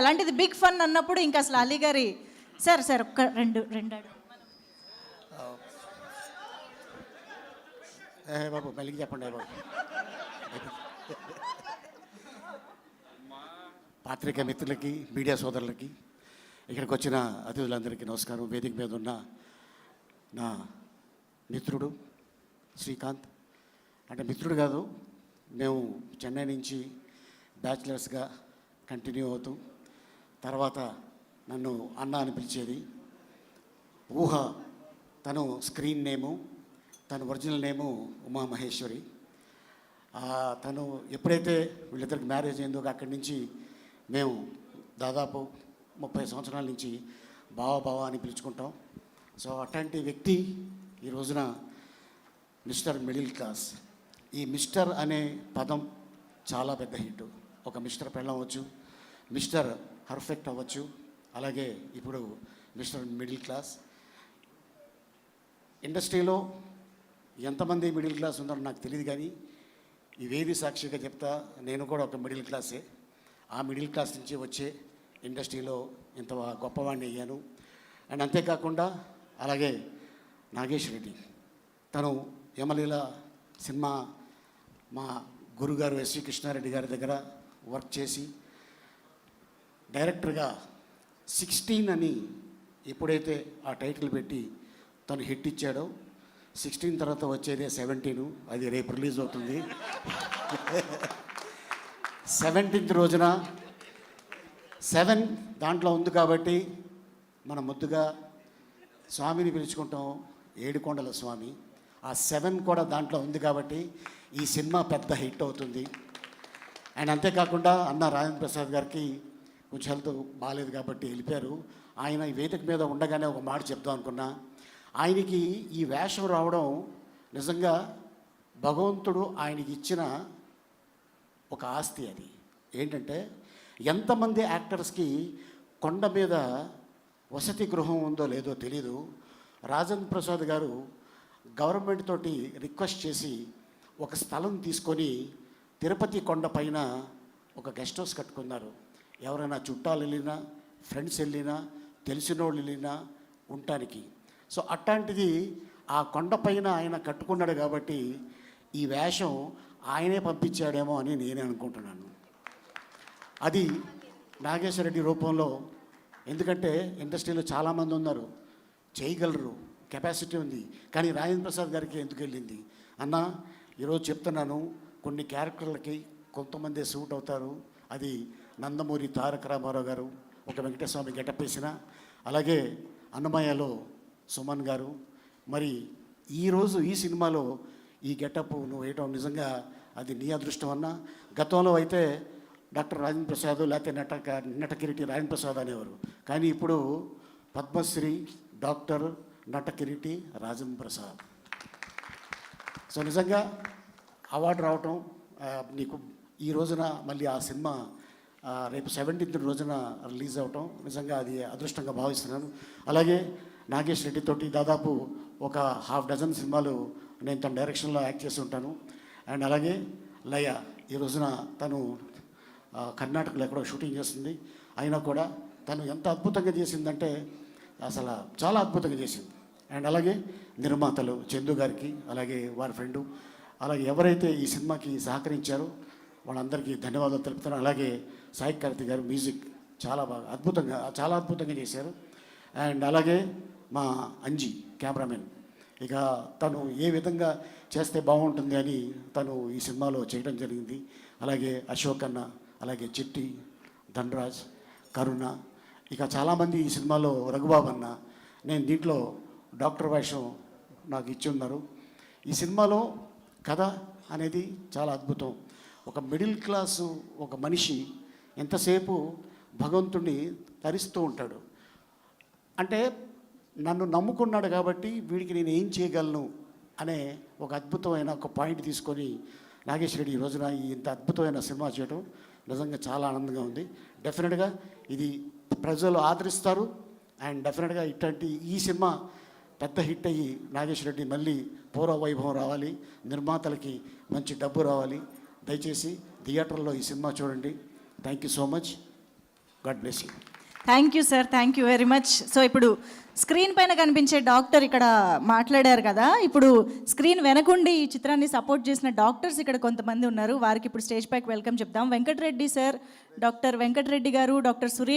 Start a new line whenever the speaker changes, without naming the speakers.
అలాంటిది big fun అన్నప్పుడు ఇంకా అసలు అలీ గారి సార్ సార్ ఒక్క రెండు అడుగు
బాబు మళ్ళీ చెప్పండి బాబు. పాత్రిక మిత్రులకి, మీడియా సోదరులకి, ఇక్కడికి వచ్చిన అతిథులందరికీ నమస్కారం. వేదిక మీద ఉన్న నా మిత్రుడు శ్రీకాంత్, అంటే మిత్రుడు కాదు, మేము చెన్నై నుంచి బ్యాచిలర్స్గా కంటిన్యూ అవుతూ తర్వాత నన్ను అన్న అని పిలిచేది. ఊహ తను స్క్రీన్ నేము, తను ఒరిజినల్ నేము ఉమా మహేశ్వరి. తను ఎప్పుడైతే వీళ్ళిద్దరికి మ్యారేజ్ అయిందో అక్కడి నుంచి మేము దాదాపు 30 సంవత్సరాల నుంచి బావ అని పిలుచుకుంటాం. సో అట్లాంటి వ్యక్తి ఈ రోజున మిస్టర్ మిడిల్ క్లాస్. ఈ మిస్టర్ అనే పదం చాలా పెద్ద హిట్. ఒక మిస్టర్ పెళ్ళం అవ్వచ్చు, మిస్టర్ పర్ఫెక్ట్ అవ్వచ్చు, అలాగే ఇప్పుడు మిస్టర్ మిడిల్ క్లాస్. ఇండస్ట్రీలో ఎంతమంది మిడిల్ క్లాస్ ఉన్నారో నాకు తెలియదు, కానీ ఈ వేది సాక్షిగా చెప్తా, నేను కూడా ఒక మిడిల్ క్లాసే. ఆ మిడిల్ క్లాస్ నుంచి వచ్చే ఇండస్ట్రీలో ఇంత గొప్పవాడిని అయ్యాను. అండ్ అంతేకాకుండా అలాగే నాగేష్ రెడ్డి, తను యమలీల సినిమా మా గురుగారు ఎస్వి కృష్ణారెడ్డి గారి దగ్గర వర్క్ చేసి డైరెక్టర్గా 16 అని ఎప్పుడైతే ఆ టైటిల్ పెట్టి తను హిట్ ఇచ్చాడో, 16 తర్వాత వచ్చేదే 17, అది రేపు రిలీజ్ అవుతుంది. 17th రోజున 7 దాంట్లో ఉంది కాబట్టి మనం ముద్దుగా స్వామిని పిలుచుకుంటాం, ఏడుకొండల స్వామి. ఆ 7 కూడా దాంట్లో ఉంది కాబట్టి ఈ సినిమా పెద్ద హిట్ అవుతుంది. అండ్ అంతేకాకుండా అన్న రాజేంద్ర ప్రసాద్ గారికి కొంచెం హెల్త్ బాగాలేదు కాబట్టి వెళ్ళిపోయారు. ఆయన ఈ వేదిక మీద ఉండగానే ఒక మాట చెప్దాం అనుకున్నా. ఆయనకి ఈ వేషం రావడం నిజంగా భగవంతుడు ఆయనకి ఇచ్చిన ఒక ఆస్తి. అది ఏంటంటే, ఎంతమంది యాక్టర్స్కి కొండ మీద వసతి గృహం ఉందో లేదో తెలీదు. రాజేంద్ర ప్రసాద్ గారు గవర్నమెంట్ తోటి రిక్వెస్ట్ చేసి ఒక స్థలం తీసుకొని తిరుపతి కొండ పైన ఒక గెస్ట్ హౌస్ కట్టుకున్నారు. ఎవరైనా చుట్టాలు వెళ్ళినా, ఫ్రెండ్స్ వెళ్ళినా, తెలిసిన వాళ్ళు వెళ్ళినా ఉండటానికి. సో అట్లాంటిది ఆ కొండపైన ఆయన కట్టుకున్నాడు కాబట్టి ఈ వేషం ఆయనే పంపించాడేమో అని నేనే అనుకుంటున్నాను. అది నాగేశ్వరరెడ్డి రూపంలో. ఎందుకంటే ఇండస్ట్రీలో చాలామంది ఉన్నారు, చేయగలరు, కెపాసిటీ ఉంది, కానీ రాజేంద్ర ప్రసాద్ గారికి ఎందుకు వెళ్ళింది అన్న? ఈరోజు చెప్తున్నాను, కొన్ని క్యారెక్టర్లకి కొంతమంది సూట్ అవుతారు. అది నందమూరి తారక రామారావు గారు ఒక వెంకటేశ్వర గెటప్ వేసిన, అలాగే అన్నమయ్యలో సుమన్ గారు. మరి ఈరోజు ఈ సినిమాలో ఈ గెటప్ నువ్వు వేయటం నిజంగా అది నీ అదృష్టం అన్న. గతంలో అయితే డాక్టర్ రాజేంద్ర ప్రసాద్ లేకపోతే నటకిరీటి రాజేంద్ర ప్రసాద్ అనేవారు, కానీ ఇప్పుడు పద్మశ్రీ డాక్టర్ నటకిరీటి రాజేంద్ర ప్రసాద్. సో నిజంగా అవార్డు రావటం నీకు ఈ రోజున, మళ్ళీ ఆ సినిమా రేపు 17th రోజున రిలీజ్ అవటం నిజంగా అది అదృష్టంగా భావిస్తున్నాను. అలాగే నాగేష్ రెడ్డి తోటి దాదాపు ఒక 6 సినిమాలు నేను తన డైరెక్షన్లో యాక్ట్ చేసి ఉంటాను. అండ్ అలాగే లయ ఈ రోజున తను కర్ణాటకలో ఎక్కడో షూటింగ్ చేస్తుంది. అయినా కూడా తను ఎంత అద్భుతంగా చేసిందంటే అసలు చాలా అద్భుతంగా చేసింది. అండ్ అలాగే నిర్మాతలు చందు గారికి, అలాగే వారి ఫ్రెండు, అలాగే ఎవరైతే ఈ సినిమాకి సహకరించారో వాళ్ళందరికీ ధన్యవాదాలు తెలుపుతాను. అలాగే సాయి కార్తిక్ గారు మ్యూజిక్ చాలా బాగా చాలా అద్భుతంగా చేశారు. అండ్ అలాగే మా అంజీ కెమెరామెన్, ఇక తను ఏ విధంగా చేస్తే బాగుంటుంది అని తను ఈ సినిమాలో చేయడం జరిగింది. అలాగే అశోక్ అన్న, అలాగే చిట్టి, ధనరాజ్, కరుణ, ఇక చాలామంది ఈ సినిమాలో, రఘుబాబు అన్న. నేను దీంట్లో డాక్టర్ వేషం నాకు ఇచ్చి ఉన్నారు. ఈ సినిమాలో కథ అనేది చాలా అద్భుతం. ఒక మిడిల్ క్లాసు ఒక మనిషి ఎంతసేపు భగవంతుడిని తరిస్తూ ఉంటాడు. అంటే నన్ను నమ్ముకున్నాడు కాబట్టి వీడికి నేను ఏం చేయగలను అనే ఒక అద్భుతమైన ఒక పాయింట్ తీసుకొని నాగేశ్వర రెడ్డి ఈ రోజున ఇంత అద్భుతమైన సినిమా చేయడం నిజంగా చాలా ఆనందంగా ఉంది. డెఫినెట్గా ఇది ప్రజలు ఆదరిస్తారు. అండ్ డెఫినెట్గా ఇట్లాంటి ఈ సినిమా పెద్ద హిట్ అయ్యి నాగేశ్వర రెడ్డి మళ్ళీ పూర్వ వైభవం రావాలి, నిర్మాతలకి మంచి డబ్బు రావాలి. దయచేసి థియేటర్లో ఈ సినిమా చూడండి. Thank you so much. God bless you.
Thank you sir, thank you very much. So ఇప్పుడు స్క్రీన్ పైన కనిపించే డాక్టర్ ఇక్కడ మాట్లాడారు కదా, ఇప్పుడు స్క్రీన్ వెనకుండి ఈ చిత్రాన్ని సపోర్ట్ చేసిన డాక్టర్స్ ఇక్కడ కొంతమంది ఉన్నారు. వారికి ఇప్పుడు స్టేజ్ పైకి వెల్కమ్ చెప్దాం. వెంకటరెడ్డి సార్, డాక్టర్ వెంకటరెడ్డి గారు, డాక్టర్ సురేష్